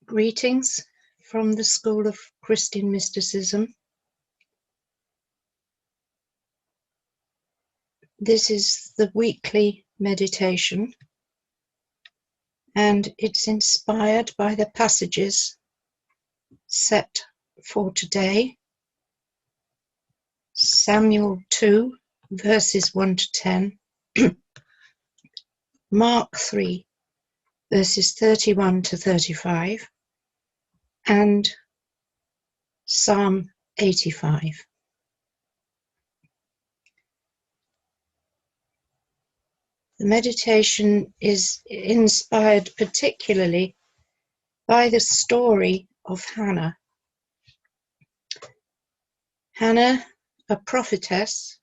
Greetings from the School of Christian Mysticism. This is the weekly meditation, and it's inspired by the passages set for today. Samuel 2, verses 1 to 10, Mark 3, verses 31 to 35, and Psalm 85. The meditation is inspired particularly by the story of Hannah. Hannah, a prophetess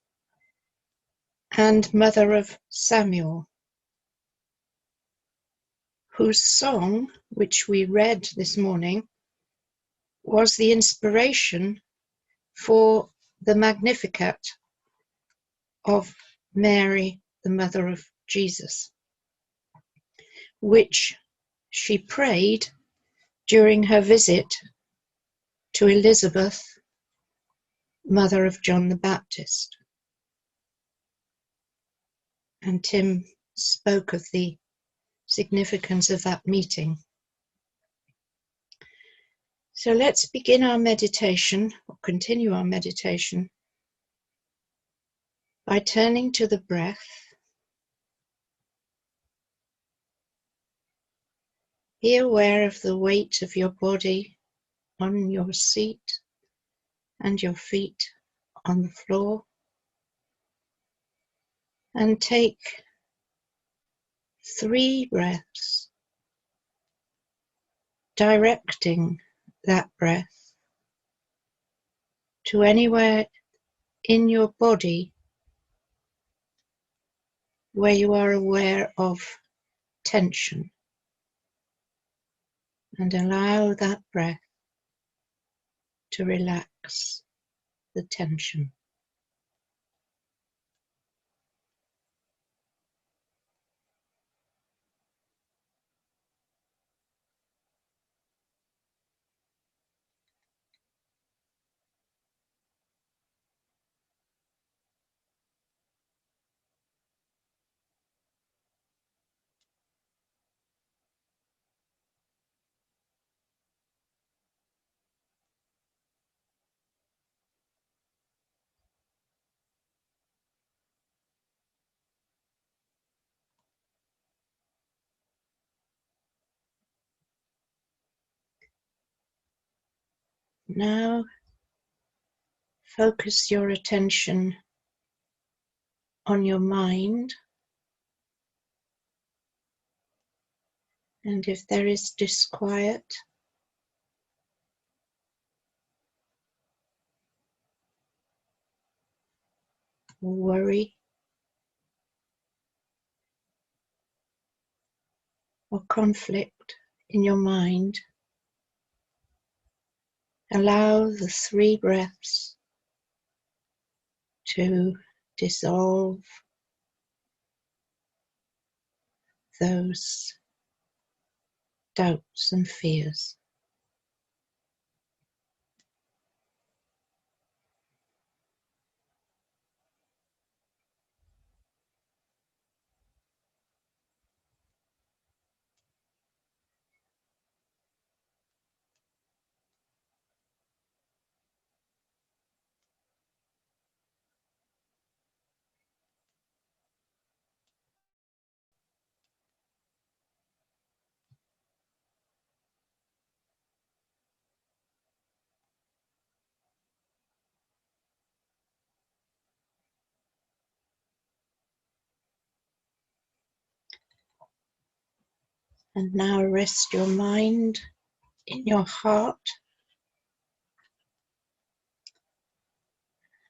and mother of Samuel, whose song, which we read this morning, was the inspiration for the Magnificat of Mary, the mother of Jesus, which she prayed during her visit to Elizabeth, mother of John the Baptist. And Tim spoke of the significance of that meeting. So let's begin our meditation, or continue our meditation, by turning to the breath. Be aware of the weight of your body on your seat and your feet on the floor, and take 3 breaths, directing that breath to anywhere in your body where you are aware of tension, and allow that breath to relax the tension. Now focus your attention on your mind, and if there is disquiet, or worry, or conflict in your mind, allow the 3 breaths to dissolve those doubts and fears. And now rest your mind in your heart,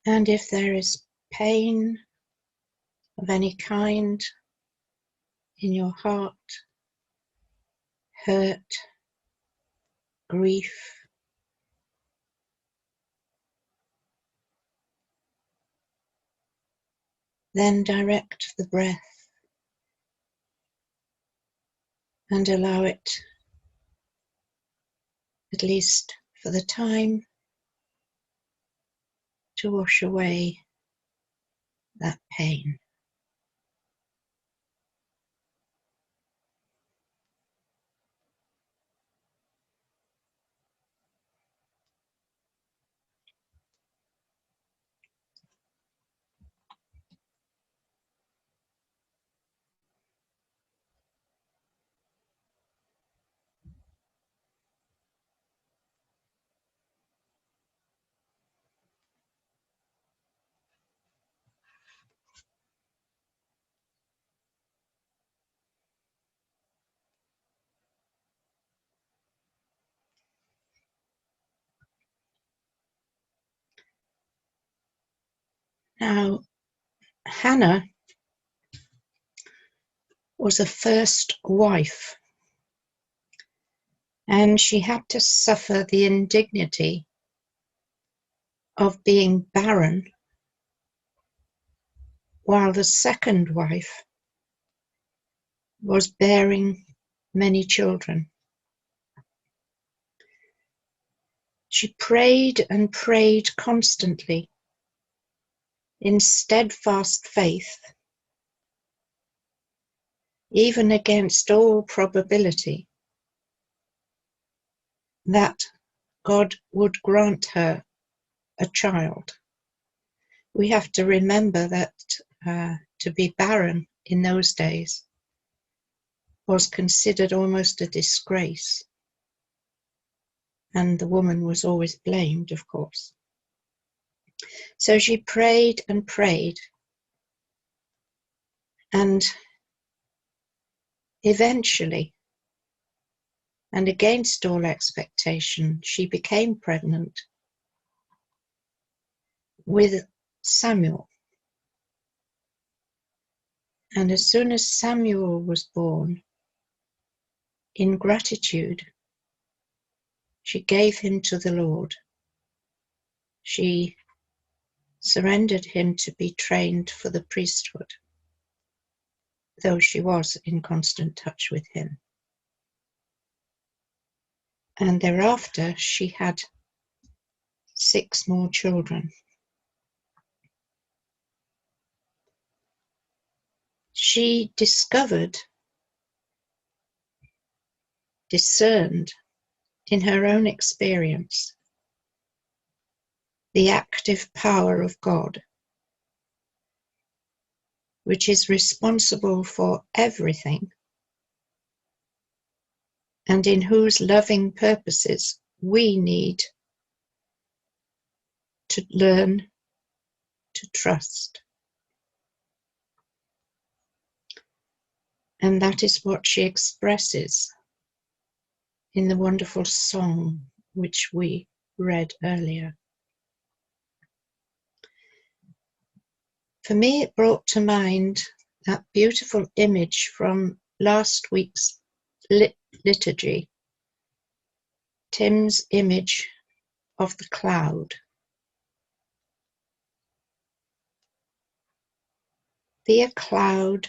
and if there is pain of any kind in your heart, hurt, grief, then direct the breath and allow it at least for the time, to wash away that pain. Now, Hannah was a first wife, and she had to suffer the indignity of being barren, while the second wife was bearing many children. She prayed and prayed constantly in steadfast faith, even against all probability, that God would grant her a child. We have to remember that to be barren in those days was considered almost a disgrace, and the woman was always blamed, of course. So she prayed and prayed, and eventually, and against all expectation, she became pregnant with Samuel. And as soon as Samuel was born, in gratitude, she gave him to the Lord. She surrendered him to be trained for the priesthood, though she was in constant touch with him. And thereafter, she had 6 more children. She discerned in her own experience the active power of God, which is responsible for everything, and in whose loving purposes we need to learn to trust. And that is what she expresses in the wonderful song which we read earlier. For me, it brought to mind that beautiful image from last week's liturgy, Tim's image of the cloud. Be a cloud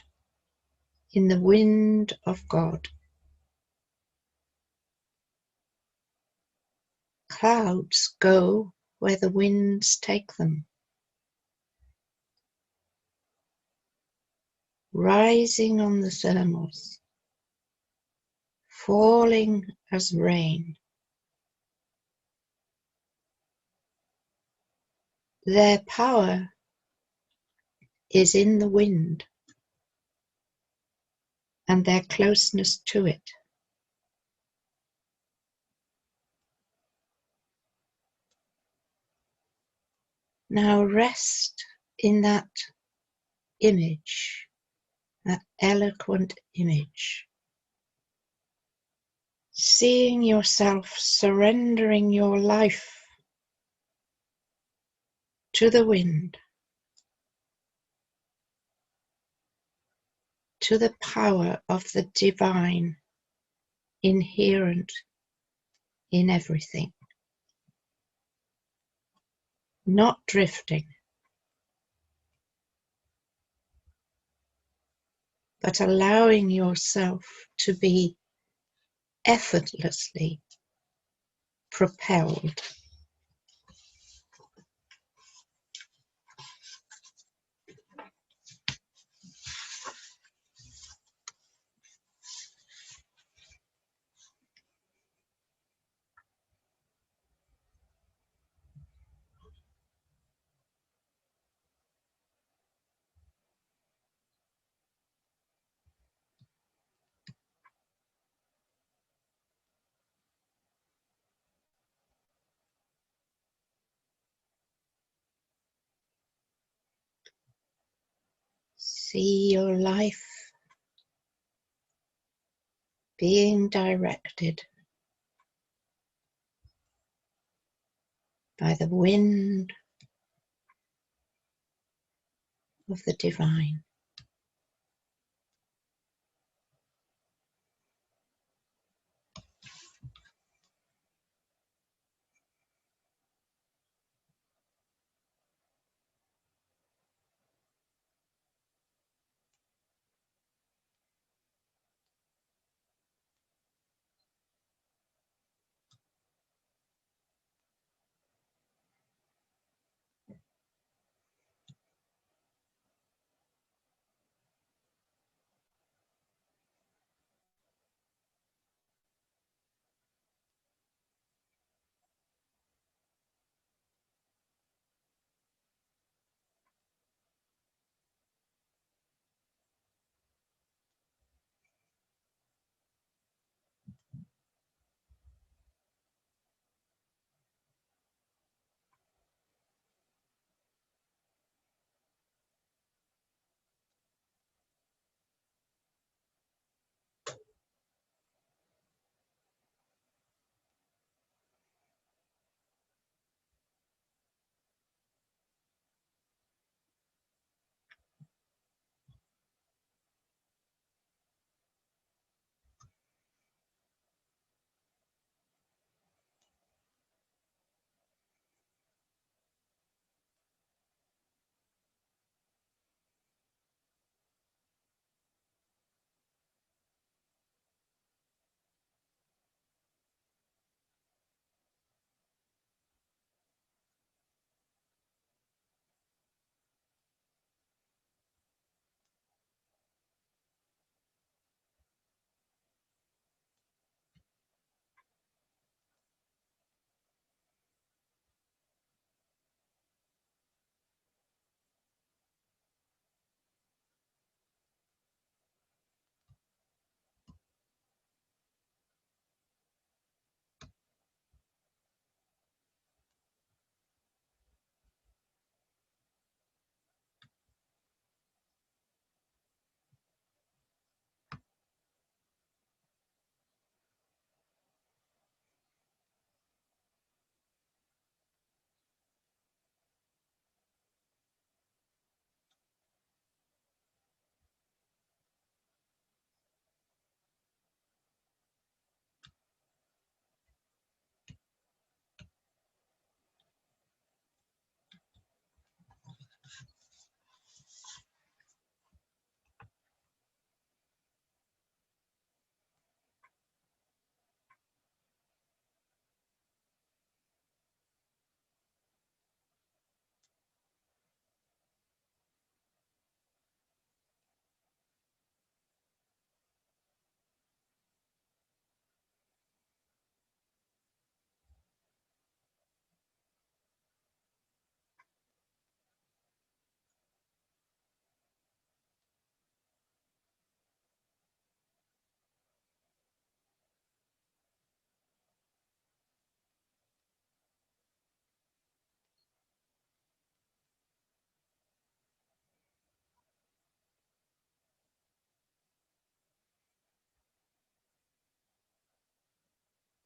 in the wind of God. Clouds go where the winds take them, rising on the thermals, falling as rain. Their power is in the wind and their closeness to it. Now rest in that image, that eloquent image, seeing yourself surrendering your life to the wind, to the power of the divine inherent in everything. Not drifting, but allowing yourself to be effortlessly propelled. See your life being directed by the wind of the divine.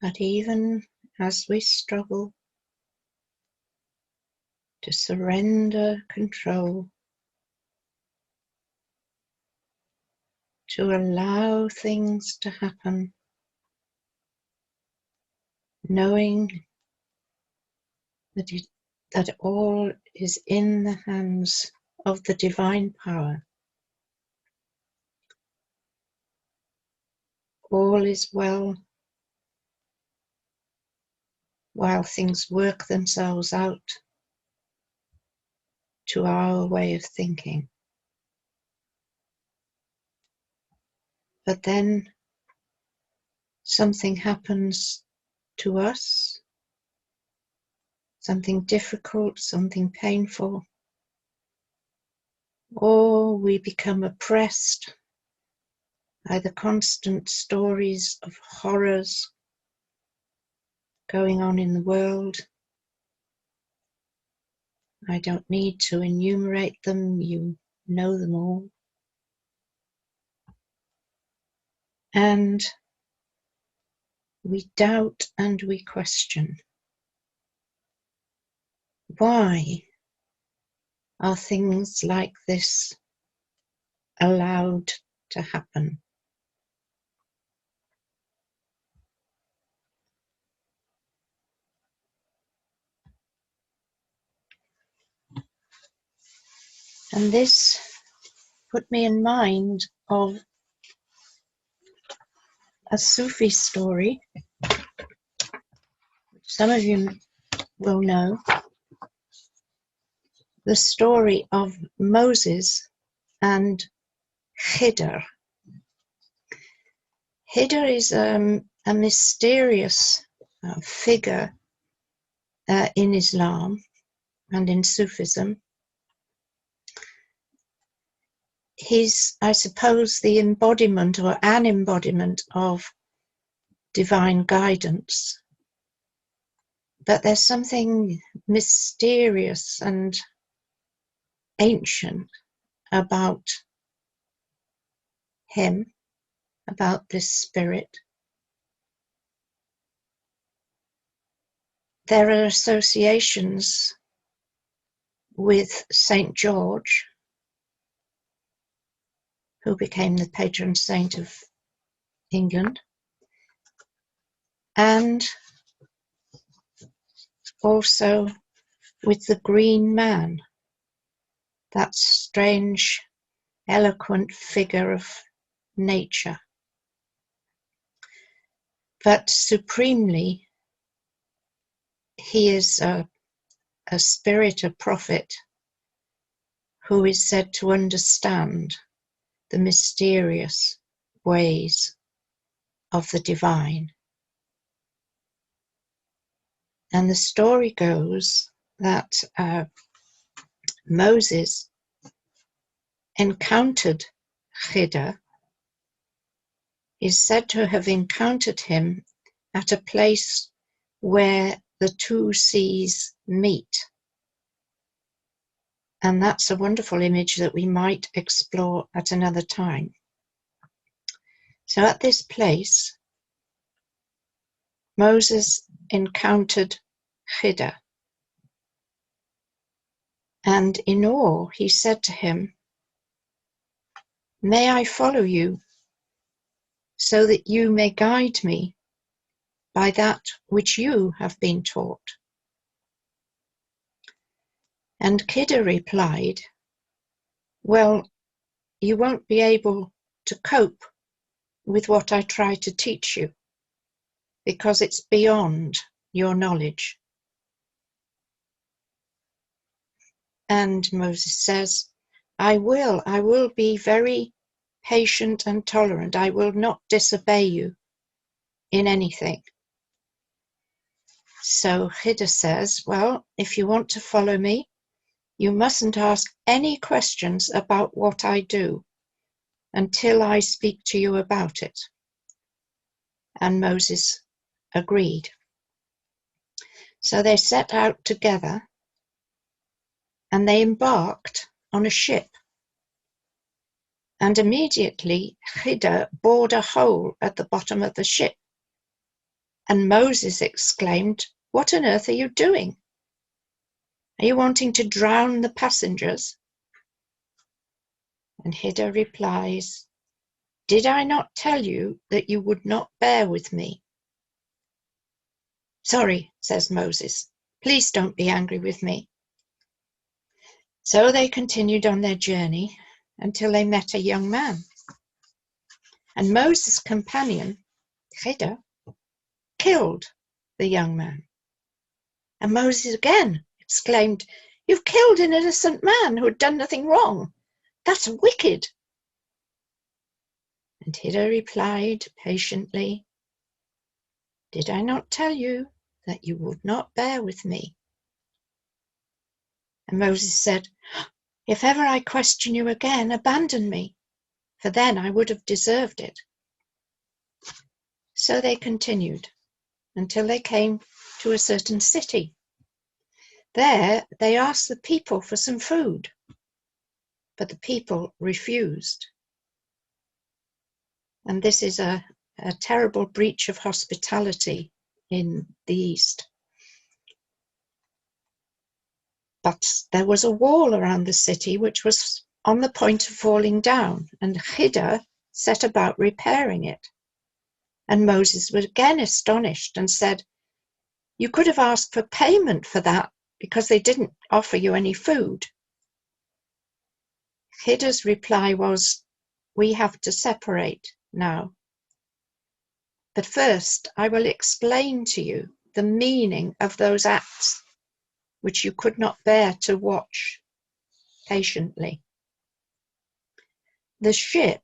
But even as we struggle to surrender control, to allow things to happen, knowing that all is in the hands of the divine power. All is well. while things work themselves out to our way of thinking. But then something happens to us, something difficult, something painful, or we become oppressed by the constant stories of horrors going on in the world. I don't need to enumerate them, you know them all. And we doubt and we question. Why are things like this allowed to happen? And this put me in mind of a Sufi story, which some of you will know, the story of Moses and Khidr. Khidr is a mysterious figure in Islam and in Sufism. He's, I suppose, the embodiment or an embodiment of divine guidance. But there's something mysterious and ancient about him, about this spirit. There are associations with Saint George, who became the patron saint of England, and also with the Green Man, that strange, eloquent figure of nature. But supremely, he is a spirit, a prophet, who is said to understand the mysterious ways of the divine. And the story goes that Moses encountered Khidr, is said to have encountered him at a place where the two seas meet. And that's a wonderful image that we might explore at another time. So at this place, Moses encountered Khidr. And in awe, he said to him, "May I follow you so that you may guide me by that which you have been taught?" And Khidr replied, "Well, you won't be able to cope with what I try to teach you, because it's beyond your knowledge." And Moses says, I will be very patient and tolerant. I will not disobey you in anything." So Khidr says, "Well, if you want to follow me, you mustn't ask any questions about what I do until I speak to you about it." And Moses agreed. So they set out together and they embarked on a ship. And immediately Khidr bored a hole at the bottom of the ship. And Moses exclaimed, "What on earth are you doing? Are you wanting to drown the passengers?" And Khidr replies, "Did I not tell you that you would not bear with me?" "Sorry," says Moses. "Please don't be angry with me." So they continued on their journey until they met a young man. And Moses' companion, Khidr, killed the young man. And Moses again exclaimed, "You've killed an innocent man who had done nothing wrong. That's wicked." And Hiddah replied patiently, "Did I not tell you that you would not bear with me?" And Moses said, "If ever I question you again, abandon me, for then I would have deserved it." So they continued until they came to a certain city. There they asked the people for some food, but the people refused. And this is a terrible breach of hospitality in the East. But there was a wall around the city which was on the point of falling down, and Hiddah set about repairing it. And Moses was again astonished and said, "You could have asked for payment for that because they didn't offer you any food." Hiddah's reply was, "We have to separate now. But first I will explain to you the meaning of those acts which you could not bear to watch patiently. The ship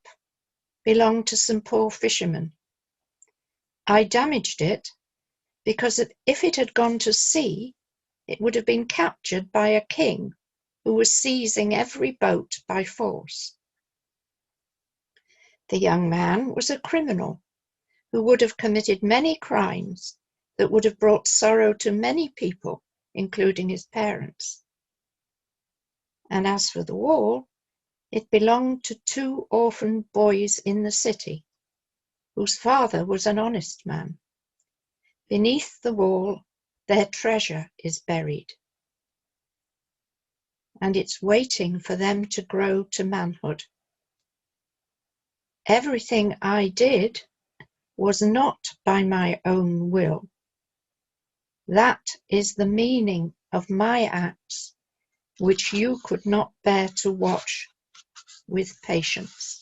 belonged to some poor fishermen. I damaged it because if it had gone to sea, it would have been captured by a king who was seizing every boat by force. The young man was a criminal who would have committed many crimes that would have brought sorrow to many people, including his parents. And as for the wall, it belonged to 2 orphan boys in the city, whose father was an honest man. Beneath the wall, their treasure is buried, and it's waiting for them to grow to manhood. Everything I did was not by my own will. That is the meaning of my acts, which you could not bear to watch with patience."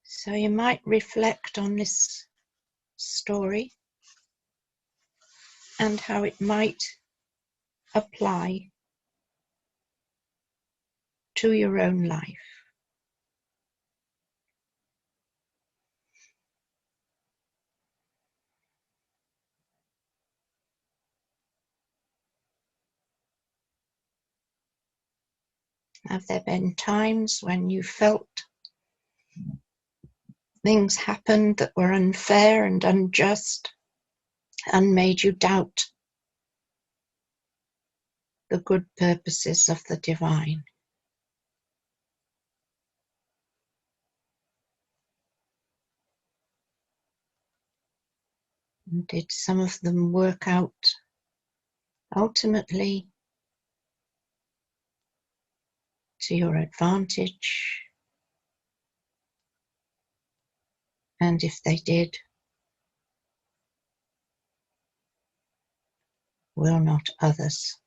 So you might reflect on this story and how it might apply to your own life. Have there been times when you felt things happened that were unfair and unjust and made you doubt the good purposes of the divine? And did some of them work out ultimately to your advantage? And if they did, will not others?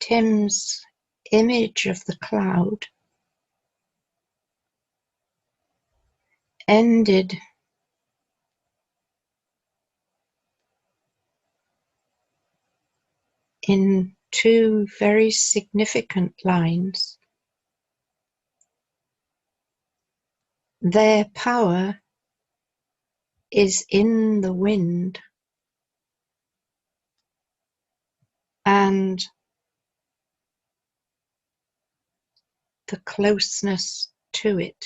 Tim's image of the cloud ended in two very significant lines. Their power is in the wind, and the closeness to it.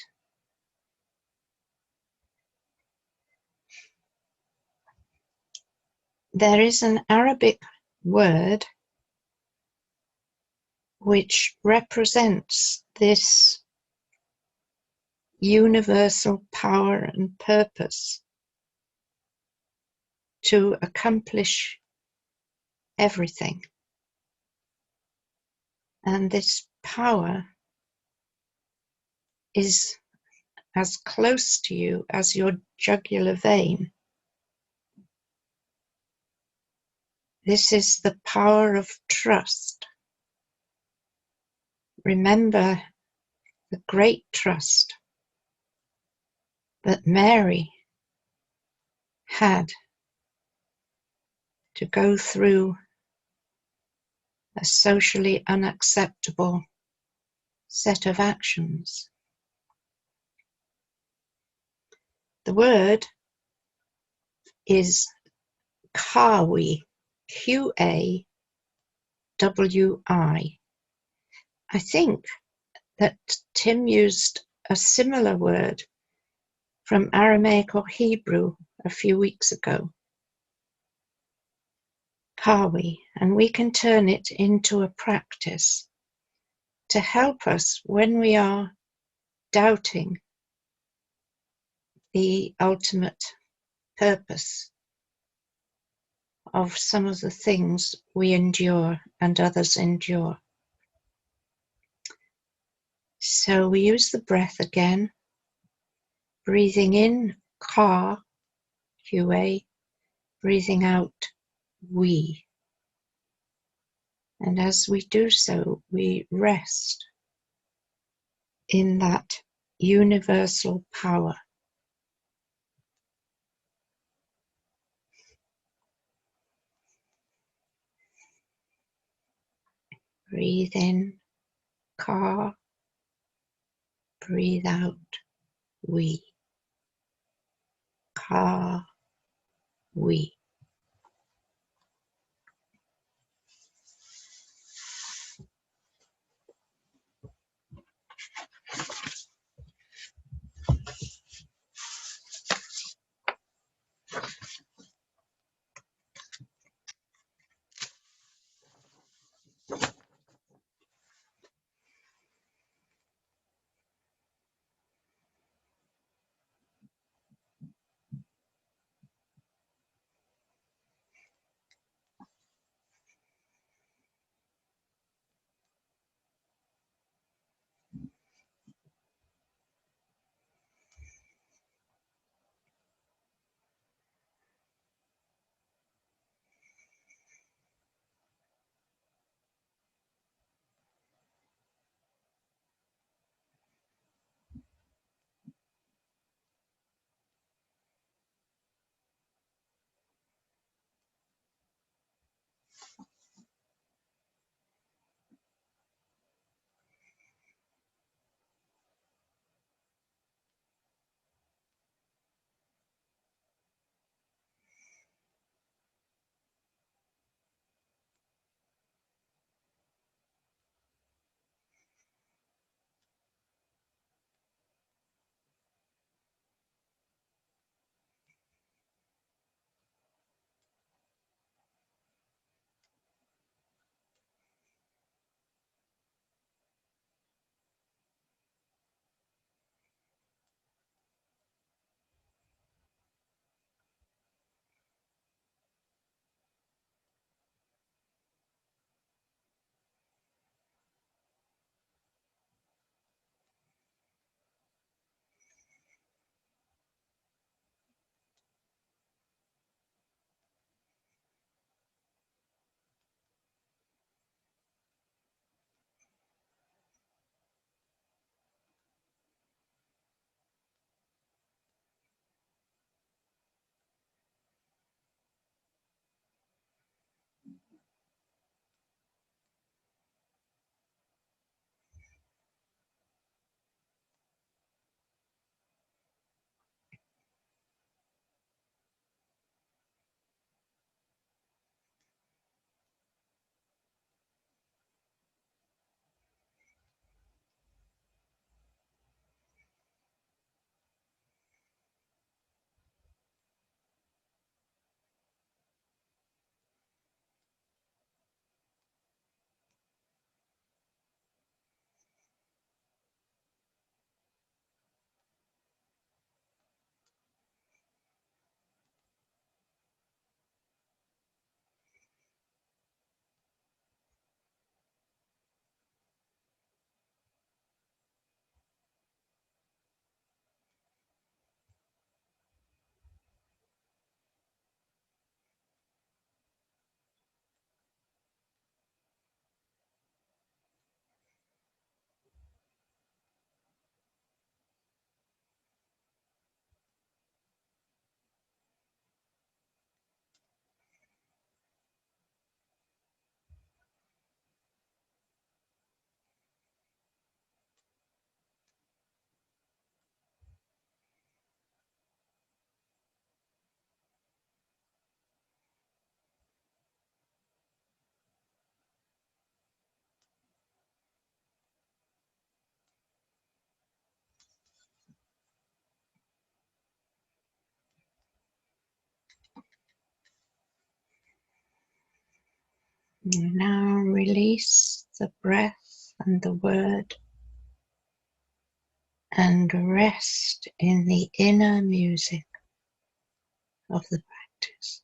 There is an Arabic word which represents this universal power and purpose to accomplish everything. And this power is as close to you as your jugular vein. This is the power of trust. Remember the great trust that Mary had to go through a socially unacceptable set of actions. The word is Qawi, Qawi. I think that Tim used a similar word from Aramaic or Hebrew a few weeks ago, Qawi, and we can turn it into a practice to help us when we are doubting the ultimate purpose of some of the things we endure and others endure. So we use the breath again, breathing in Ka, Qawi, breathing out we. And as we do so, we rest in that universal power. Breathe in Ka, breathe out we. Ka, we. Now release the breath and the word and rest in the inner music of the practice.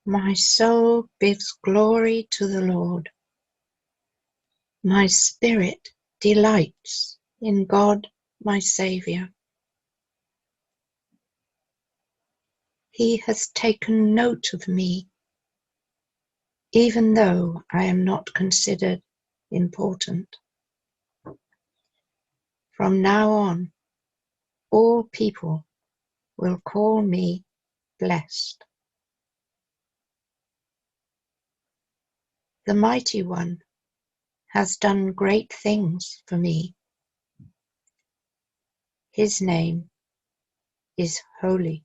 My soul gives glory to the Lord. My spirit delights in God, my Saviour. He has taken note of me, even though I am not considered important. From now on, all people will call me blessed. The Mighty One has done great things for me. His name is holy.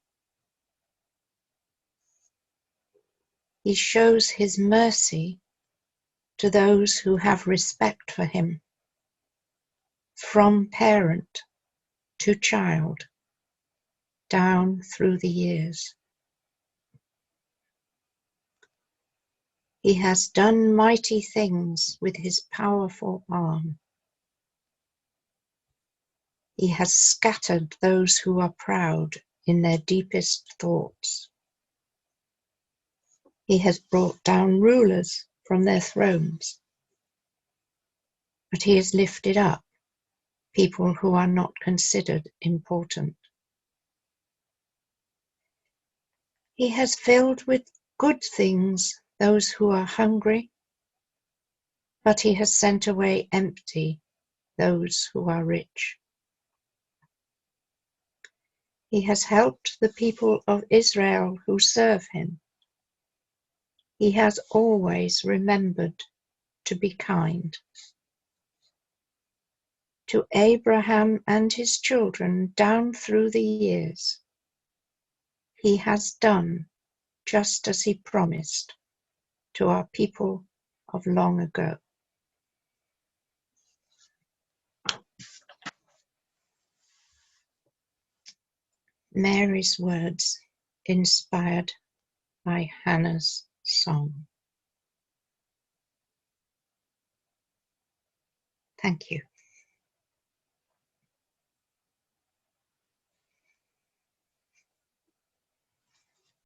He shows his mercy to those who have respect for him, from parent to child, down through the years. He has done mighty things with his powerful arm. He has scattered those who are proud in their deepest thoughts. He has brought down rulers from their thrones, but he has lifted up people who are not considered important. He has filled with good things those who are hungry, but he has sent away empty those who are rich. He has helped the people of Israel who serve him. He has always remembered to be kind. To Abraham and his children down through the years, he has done just as he promised to our people of long ago. Mary's words inspired by Hannah's song. Thank you.